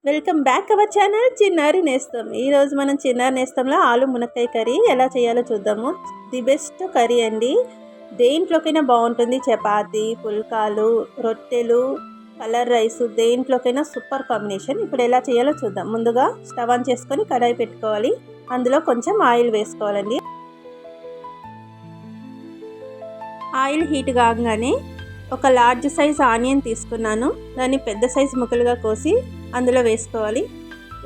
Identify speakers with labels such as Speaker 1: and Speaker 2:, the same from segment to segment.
Speaker 1: Welcome back our channel చిన్నారి నేస్తం. ఈరోజు మనం చిన్నారి నేస్తంలో ఆలు మునక్కాయ కర్రీ ఎలా చేయాలో చూద్దాము. ది బెస్ట్ కర్రీ అండి. దేంట్లోకైనా బాగుంటుంది. చపాతి, పుల్కాలు, రొట్టెలు, కలర్ రైస్ దేంట్లోకైనా సూపర్ కాంబినేషన్. ఇప్పుడు ఎలా చేయాలో చూద్దాం. ముందుగా స్టవ్ ఆన్ చేసుకొని కడాయి పెట్టుకోవాలి. అందులో కొంచెం ఆయిల్ వేసుకోవాలండి. ఆయిల్ హీట్ కాగానే ఒక లార్జ్ సైజ్ ఆనియన్ తీసుకున్నాను. దాన్ని పెద్ద సైజ్ ముక్కలుగా కోసి అందులో వేసుకోవాలి.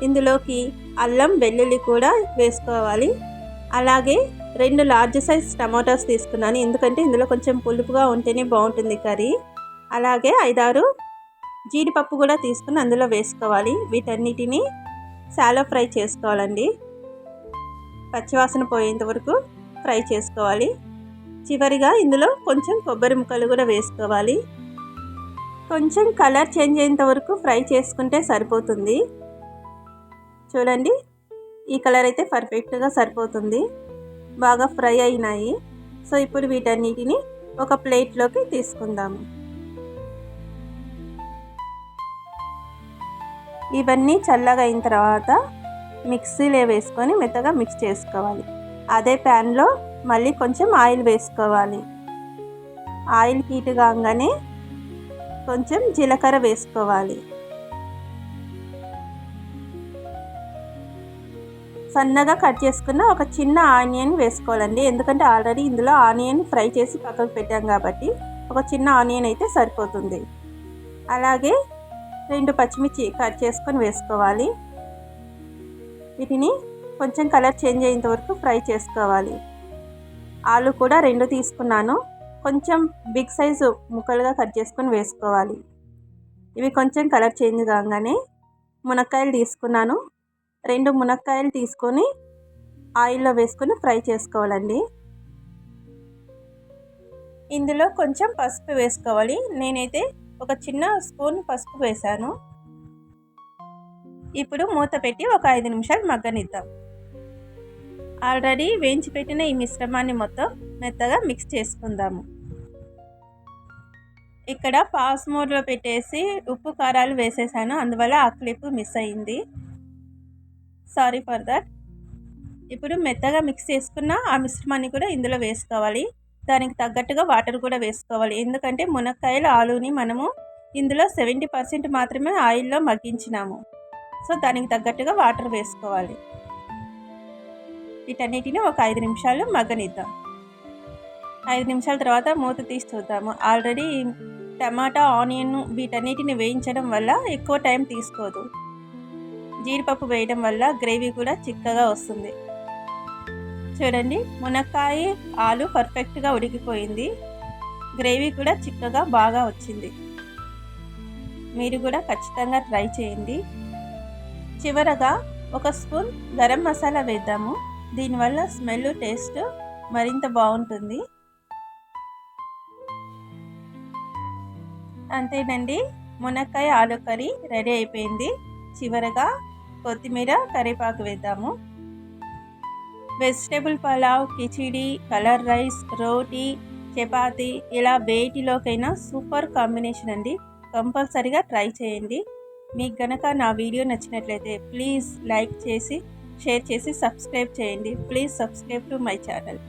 Speaker 1: ఇందులోకి అల్లం వెల్లుల్లి కూడా వేసుకోవాలి. అలాగే 2 లార్జ్ సైజ్ టమాటాస్ తీసుకున్నాను, ఎందుకంటే ఇందులో కొంచెం పులుపుగా ఉంటేనే బాగుంటుంది కర్రీ. అలాగే 5-6 జీడిపప్పు కూడా తీసుకుని అందులో వేసుకోవాలి. వీటన్నిటిని షాలో ఫ్రై చేసుకోవాలండి. పచ్చివాసన పోయేంత వరకు ఫ్రై చేసుకోవాలి. చివరిగా ఇందులో కొంచెం కొబ్బరి ముక్కలు కూడా వేసుకోవాలి. కొంచెం కలర్ చేంజ్ అయ్యేంత వరకు ఫ్రై చేసుకుంటే సరిపోతుంది. చూడండి, ఈ కలర్ అయితే పర్ఫెక్ట్గా సరిపోతుంది. బాగా ఫ్రై అయినాయి. సో ఇప్పుడు వీటన్నిటిని ఒక ప్లేట్లోకి తీసుకుందాము. ఇవన్నీ చల్లగా అయిన తర్వాత మిక్సీలో వేసుకొని మెత్తగా మిక్స్ చేసుకోవాలి. అదే ప్యాన్లో మళ్ళీ కొంచెం ఆయిల్ వేసుకోవాలి. ఆయిల్ హీట్ కాగానే కొంచెం జీలకర్ర వేసుకోవాలి. సన్నగా కట్ చేసుకున్న ఒక చిన్న ఆనియన్ వేసుకోవాలండి, ఎందుకంటే ఆల్రెడీ ఇందులో ఆనియన్ ఫ్రై చేసి పక్కకు పెట్టాం కాబట్టి ఒక చిన్న ఆనియన్ అయితే సరిపోతుంది. అలాగే 2 పచ్చిమిర్చి కట్ చేసుకొని వేసుకోవాలి. వీటిని కొంచెం కలర్ చేంజ్ అయ్యేంత వరకు ఫ్రై చేసుకోవాలి. ఆలు కూడా 2 తీసుకున్నాను. కొంచెం బిగ్ సైజు ముక్కలుగా కట్ చేసుకొని వేసుకోవాలి. ఇవి కొంచెం కలర్ చేంజ్ కాగానే మునక్కాయలు తీసుకున్నాను. 2 మునక్కాయలు తీసుకొని ఆయిల్లో వేసుకొని ఫ్రై చేసుకోవాలండి. ఇందులో కొంచెం పసుపు వేసుకోవాలి. నేనైతే ఒక చిన్న స్పూన్ పసుపు వేశాను. ఇప్పుడు మూత పెట్టి ఒక 5 నిమిషాలు మగ్గనిద్దాం. ఆల్రెడీ వేయించి పెట్టిన ఈ మిశ్రమాన్ని మొత్తం మెత్తగా మిక్స్ చేసుకుందాము. ఇక్కడ పాస్ మోడ్లో పెట్టేసి ఉప్పు కారాలు వేసేసాను, అందువల్ల ఆ క్లిప్ మిస్ అయింది. Sorry for that. ఇప్పుడు మెత్తగా మిక్స్ చేసుకున్న ఆ మిశ్రమాన్ని కూడా ఇందులో వేసుకోవాలి. దానికి తగ్గట్టుగా వాటర్ కూడా వేసుకోవాలి, ఎందుకంటే మునక్కాయలు ఆలుని మనము ఇందులో 70% మాత్రమే ఆయిల్లో మగ్గించినాము. సో దానికి తగ్గట్టుగా వాటర్ వేసుకోవాలి. వీటన్నిటిని ఒక 5 నిమిషాలు మగ్గనిద్దాం. 5 నిమిషాల తర్వాత మూత తీసి చూద్దాము. ఆల్రెడీ టమాటా, ఆనియన్ వీటన్నిటిని వేయించడం వల్ల ఎక్కువ టైం తీసుకోదు. జీడిపప్పు వేయడం వల్ల గ్రేవీ కూడా చిక్కగా వస్తుంది. చూడండి, మునక్కాయ ఆలు పర్ఫెక్ట్గా ఉడికిపోయింది. గ్రేవీ కూడా చిక్కగా బాగా వచ్చింది. మీరు కూడా ఖచ్చితంగా ట్రై చేయండి. చివరగా ఒక స్పూన్ గరం మసాలా వేద్దాము. దీనివల్ల స్మెల్, టేస్ట్ మరింత బాగుంటుంది. అంతేనండి, మునక్కాయ ఆలు కర్రీ రెడీ అయిపోయింది. చివరగా కొత్తిమీర, కరివేపాకు వేద్దాము. Vegetable pulao, khichdi, colour rice, రోటీ, చపాతి ఇలా వేటిలోకైనా సూపర్ కాంబినేషన్ అండి. కంపల్సరీగా ట్రై చేయండి. మీకు గనక నా వీడియో నచ్చినట్లయితే ప్లీజ్ లైక్ చేసి, షేర్ చేసి, సబ్స్క్రైబ్ చేయండి. Please subscribe to my channel.